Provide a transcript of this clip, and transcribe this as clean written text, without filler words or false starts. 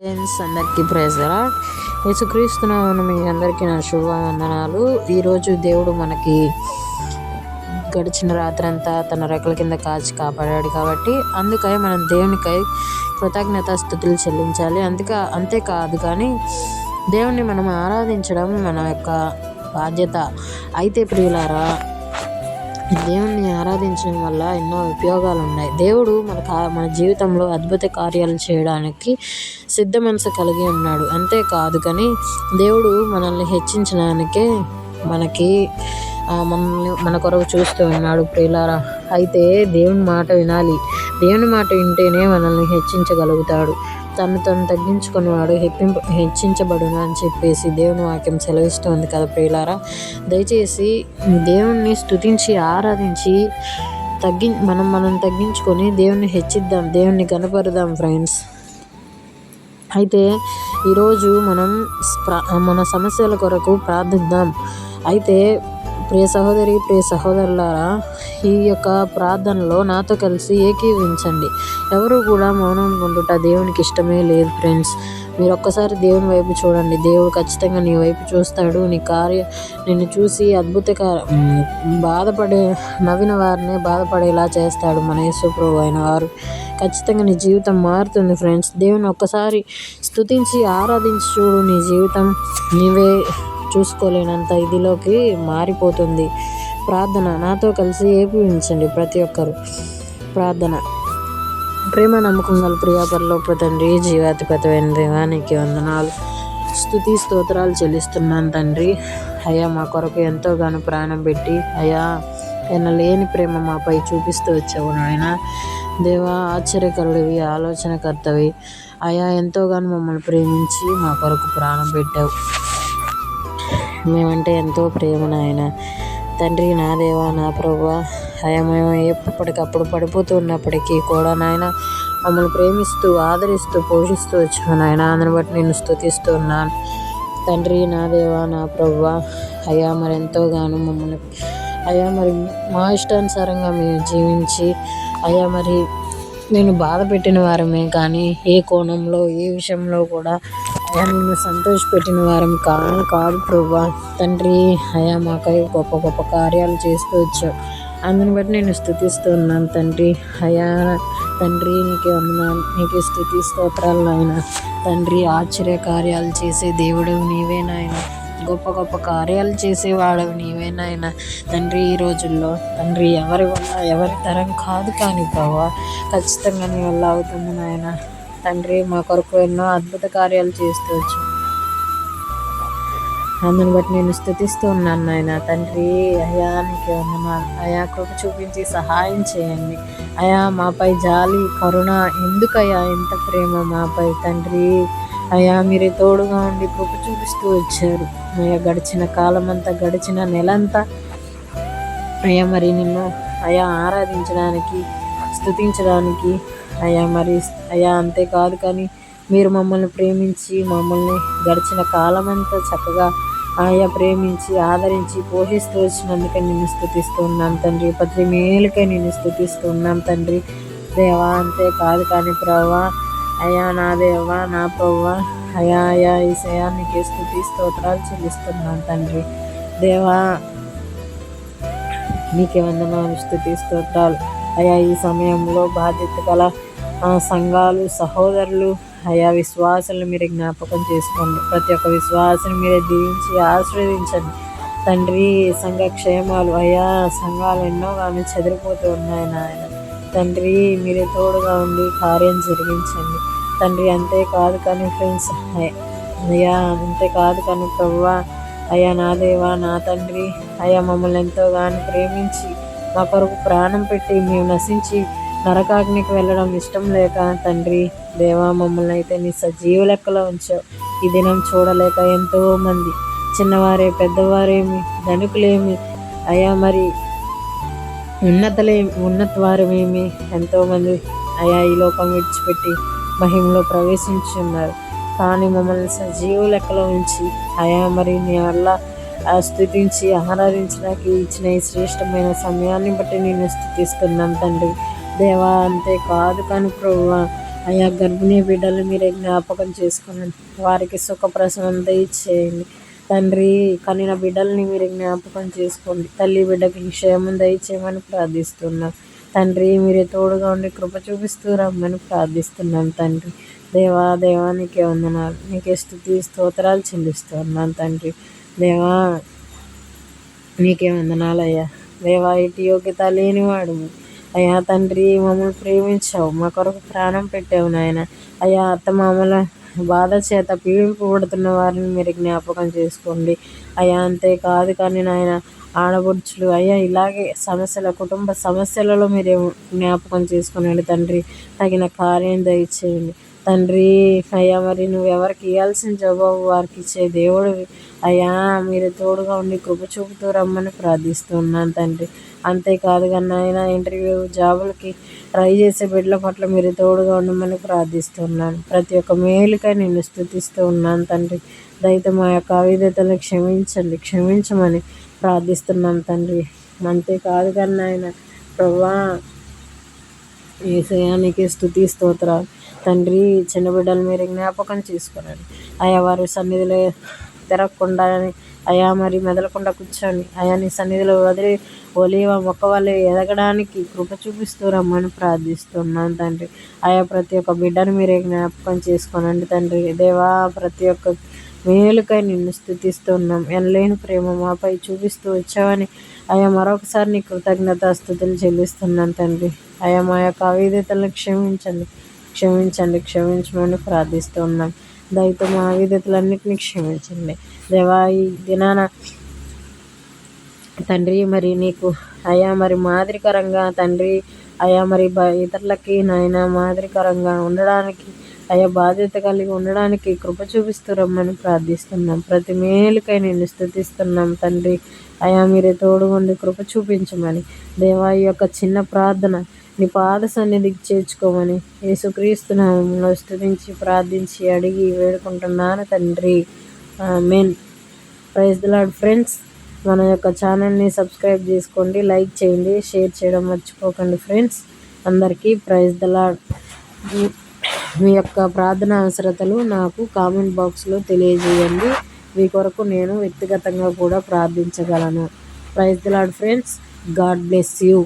Friends అందరికీ praise lord. యేసుక్రీస్తునామమున మీ అందరికీ నా శుభవందనాలు. ఈరోజు దేవుడు మనకి గడిచిన రాత్రంతా తన రెక్కల కింద కాచి కాపాడాడు కాబట్టి అందుకై మనం దేవునికై కృతజ్ఞతాస్తుతులు చెల్లించాలి. అంతేకాదు కానీ దేవుణ్ణి మనం ఆరాధించడం మన యొక్క బాధ్యత. అయితే ప్రియులారా, దేవుణ్ణి ఆరాధించడం వల్ల ఎన్నో ఉపయోగాలు ఉన్నాయి. దేవుడు మన జీవితంలో అద్భుత కార్యాలు చేయడానికి సిద్ధ మనసు కలిగి ఉన్నాడు. అంతేకాదు కానీ దేవుడు మనల్ని హెచ్చించడానికే మన కొరకు చూస్తూ ఉన్నాడు ప్రియులారా. అయితే దేవుని మాట వినాలి. దేవుని మాట వింటేనే మనల్ని హెచ్చించగలుగుతాడు. తను తగ్గించుకునేవాడు హెచ్చించబడును అని చెప్పేసి దేవుని వాక్యం సెలవిస్తుంది కదా ప్రియులారా. దయచేసి దేవుణ్ణి స్తుతించి ఆరాధించి మనం తగ్గించుకొని దేవుణ్ణి హెచ్చిద్దాం, దేవుణ్ణి కనపరుదాం ఫ్రెండ్స్. అయితే ఈరోజు మనం మన సమస్యల కొరకు ప్రార్థిద్దాం. అయితే ప్రియ సహోదరి, ప్రియ సహోదరులారా, ఈ యొక్క ప్రార్థనలో నాతో కలిసి ఏకీవించండి. ఎవరు కూడా మౌనం ఉండుట దేవునికి ఇష్టమే లేదు ఫ్రెండ్స్. మీరు ఒక్కసారి దేవుని వైపు చూడండి. దేవుడు ఖచ్చితంగా నీ వైపు చూస్తాడు. నిన్ను చూసి నవ్విన వారిని బాధపడేలా చేస్తాడు మన యేసు ప్రభువు అయిన వారు. ఖచ్చితంగా నీ జీవితం మారుతుంది ఫ్రెండ్స్. దేవుని ఒక్కసారి స్తుతించి ఆరాధించి చూడు. నీ జీవితం నీవే చూసుకోలేనంత ఇదిలోకి మారిపోతుంది. ప్రార్థన నాతో కలిసి ఏకీవించండి ప్రతి ఒక్కరు. ప్రార్థన. ప్రేమ నమ్మకం గల ప్రియ పరలోక తండ్రి, జీవాధిపతివైన దేవా, నీకు వందనాలు, స్తుతి స్తోత్రాలు చెల్లిస్తున్నాను తండ్రి. అయ్యా, మా కొరకు ఎంతోగానో ప్రాణం పెట్టి అయ్యా లేని ప్రేమ మాపై చూపిస్తూ వచ్చావు నాయన. దేవా, ఆశ్చర్యకరుడివి, ఆలోచనకర్తవి అయ్యా, ఎంతోగానో మమ్మల్ని ప్రేమించి మా కొరకు ప్రాణం పెట్టావు. మేమంటే ఎంతో ప్రేమ నాయన తండ్రి. నా దేవా, నా ప్రభువా, అయ్యా మేము ఎప్పటికప్పుడు పడిపోతూ ఉన్నప్పటికీ కూడా నాయన మమ్మల్ని ప్రేమిస్తూ ఆదరిస్తూ పోషిస్తూ వచ్చావు నాయన. అందుని బట్టి నేను స్తుతిస్తూ ఉన్నాను తండ్రి. నా దేవా, నా ప్రభువా, అయ్యా మరి ఎంతోగానో మమ్మల్ని అయ్యా మరి మా ఇష్టానుసారంగా మేము జీవించి అయ్యా మరి నేను బాధ పెట్టిన వారమే కానీ ఏ కోణంలో ఏ విషయంలో కూడా అయ్యా నిన్ను సంతోషపెట్టిన వారం కాదు ప్రభువా తండ్రి. అయ్యా మాకై గొప్ప గొప్ప కార్యాలు చేస్తూ వచ్చావు. అందుని బట్టి నేను స్తుతిస్తూ ఉన్నాను తండ్రి. అయ్యా తండ్రి, నీకే వందనాలు, నీకే స్తుతి స్తోత్రాలు నాయన తండ్రి. ఆశ్చర్య కార్యాలు చేసే దేవుడు నీవే నాయన. గొప్ప గొప్ప కార్యాలు చేసేవాడవు నీవే నాయన తండ్రి. ఈ రోజుల్లో తండ్రి ఎవరి తరం కాదు కానీ ప్రభువా ఖచ్చితంగా నీ వల్ల అవుతుంది నాయన తండ్రి. మా కొరకు ఎన్నో అద్భుత కార్యాలు చేస్తూ వచ్చు. అందుని బట్టి నేను స్తుతిస్తూ ఉన్నాను నాయన తండ్రి. అయ్యా నీకే వందనాలు. అయ్యా కృప చూపించి సహాయం చేయండి. అయ్యా మాపై జాలి కరుణ ఎందుకయ్యా ఇంత ప్రేమ మాపై తండ్రి. అయ్యా మీరే తోడుగా ఉండి కృప చూపిస్తూ వచ్చారు. అయ్యా గడిచిన కాలమంతా, గడిచిన నెలంతా అయ్యా మరి నిన్ను అయ్యా ఆరాధించడానికి, స్తుతించడానికి అయ్యా మరి అయ్యా అంతేకాదు కానీ మీరు మమ్మల్ని ప్రేమించి మమ్మల్ని గడిచిన కాలమంతా చక్కగా ఆయా ప్రేమించి ఆదరించి పోషిస్తూ వచ్చినందుకే నిన్ను స్తుతిస్తూ ఉన్నాం తండ్రి. ప్రతి మేలుకై నిన్ను స్తుతిస్తూ ఉన్నాం తండ్రి. దేవా అంతేకాదు కానీ ప్రభువా అయ్యా నా దేవా, నా ప్రభువా అయ్యా యేసయ్యా నీకే స్తుతి స్తోత్రాలు చెల్లిస్తున్నాను తండ్రి. దేవా నీకే వందనాలు, స్తుతి స్తోత్రాలు. అయ్యా ఈ సమయంలో బాధ్యత గల సంఘాలు, సహోదరులు అయ్యా విశ్వాసాలను మీరు జ్ఞాపకం చేసుకోండి. ప్రతి ఒక్క విశ్వాసాన్ని మీరే దీవించి ఆశీర్వదించండి తండ్రి. సంఘ క్షేమాలు అయ్యా, సంఘాలు ఎన్నోగానో చెదిరిపోతూ ఉన్నాయి నాయన తండ్రి. మీరే తోడుగా ఉండి కార్యం జరిగించండి తండ్రి. అంతేకాదు కానీ ఫ్రెండ్స్ అయ్యా అంతేకాదు కానీ ప్రభువా అయ్యా నా దేవా, నా తండ్రి అయ్యా మమ్మల్ని ఎంతోగానో ప్రేమించి మా కొరకు ప్రాణం పెట్టి మేము నశించి నరకాగ్నికి వెళ్ళడం ఇష్టం లేక తండ్రి దేవా మమ్మల్ని అయితే నీ సజీవ లెక్కలో ఉంచావు. ఈ దినం చూడలేక ఎంతోమంది చిన్నవారే పెద్దవారేమి ధనికులేమి అయ్యా మరి ఉన్నత వారమేమి ఎంతోమంది అయ్యా ఈ లోకం విడిచిపెట్టి మహిమలో ప్రవేశించున్నారు. కానీ మమ్మల్ని సజీవ లెక్కలో ఉంచి అయ్యా మరి నీ వల్ల స్తుతించి ఆరాధించడానికి ఇచ్చిన ఈ శ్రేష్టమైన సమయాన్ని బట్టి నేను స్తుతిస్తున్నాను తండ్రి. దేవా అంతేకాదు కానీ ప్రభువా అయా గర్భిణీ బిడ్డలు మీరే జ్ఞాపకం చేసుకునండి, వారికి సుఖప్రసవం దయచేయండి తండ్రి. కనిన బిడ్డల్ని మీరు జ్ఞాపకం చేసుకోండి, తల్లి బిడ్డకి క్షేమం దయచేయమని ప్రార్థిస్తున్నాం తండ్రి. మీరే తోడుగా ఉండి కృప చూపిస్తూ రమ్మని ప్రార్థిస్తున్నాం తండ్రి. దేవా నీకే వందనాలు, నీకే స్తుతి స్తోత్రాలు చెల్లిస్తూ ఉన్నాను తండ్రి. దేవా నీకే వందనాలయ్యా. దేవా ఇటు యోగ్యత లేనివాడు అయ్యా తండ్రి, మమ్మల్ని ప్రేమించావు, మా కొరకు ప్రాణం పెట్టావు నాయన. అయ్యా అత్తమామల బాధ చేత పీడింపబడుతున్న వారిని మీరు జ్ఞాపకం చేసుకోండి అయ్యా. అంతేకాదు కానీ నాయన ఆడబడుచులు అయ్యా ఇలాగే కుటుంబ సమస్యలలో మీరు జ్ఞాపకం చేసుకున్నాడు తండ్రి. తగిన కార్యం దయచేయండి తండ్రి. అయ్యా మరి నువ్వు ఎవరికి ఇవ్వాల్సిన జవాబు వారికి ఇచ్చే దేవుడు అయ్యా. మీరు తోడుగా ఉండి కృప చూపుతూ రమ్మని ప్రార్థిస్తున్నాను తండ్రి. అంతేకాదు కానీ ఆయన ఇంటర్వ్యూ జాబులకి ట్రై చేసే బిడ్డల పట్ల మీరు తోడుగా ఉండమని ప్రార్థిస్తున్నాను. ప్రతి ఒక్క మేలుకై నిన్ను స్తుతిస్తూ ఉన్నాను తండ్రి. దయతో మా యొక్క అవిధేతలను క్షమించమని ప్రార్థిస్తున్నాం తండ్రి. అంతేకాదు కానీ ఆయన ప్రభువా యేసయ్యానికి స్తుతి స్తోత్రాలు తండ్రి. చిన్న బిడ్డలు మీరు జ్ఞాపకం చేసుకునండి అయ్యా. వారి సన్నిధిలో తిరగకుండా అయా మరి మెదలకుండా కూర్చోండి అయా. నీ సన్నిధిలో ఒలివ మొక్క వల్ల ఎదగడానికి కృప చూపిస్తూ రమ్మని ప్రార్థిస్తున్నాను తండ్రి. అయా ప్రతి ఒక్క బిడ్డను మీరే జ్ఞాపకం చేసుకోనండి తండ్రి. దేవా ప్రతి ఒక్క మేలుకై నిన్ను స్థుతిస్తున్నాం. ఎనలేని ప్రేమ మాపై చూపిస్తూ వచ్చావని అయా మరొకసారి నీ కృతజ్ఞతాస్తుతులు చెల్లిస్తున్నాను తండ్రి. అయా మా యొక్క అవిధేతలను క్షమించమని ప్రార్థిస్తున్నాం. దయతో మా అవిధేతలన్నింటినీ క్షమించండి దేవా. ఈ దినాన తండ్రి మరి నీకు అయా మరి మాదిరికరంగా తండ్రి అయా మరి ఇతరులకి నాయన మాదిరికరంగా ఉండడానికి అయా బాధ్యత కలిగి ఉండడానికి కృప చూపిస్తూ రమ్మని ప్రార్థిస్తున్నాం. ప్రతి మేలుకై నిన్ను స్తుతిస్తున్నాం తండ్రి. అయా మీరే తోడుగుండి కృప చూపించమని దేవా ఈ యొక్క చిన్న ప్రార్థన నీ పాద సన్నిధికి చేర్చుకోమని యేసుక్రీస్తు నామములో స్తుతించి ప్రార్థించి అడిగి వేడుకుంటున్నాను తండ్రి. Amen. Praise the lord friends. మన యొక్క ఛానల్ని సబ్స్క్రైబ్ చేసుకోండి, లైక్ చేయండి, షేర్ చేయడం మర్చిపోకండి ఫ్రెండ్స్. అందరికీ ప్రైజ్ ది లార్డ్. మీ యొక్క ప్రార్థన అవసరతలు నాకు కామెంట్ బాక్స్లో తెలియజేయండి. మీ కొరకు నేను వ్యక్తిగతంగా కూడా ప్రార్థించగలను. Praise the lord friends. God bless you.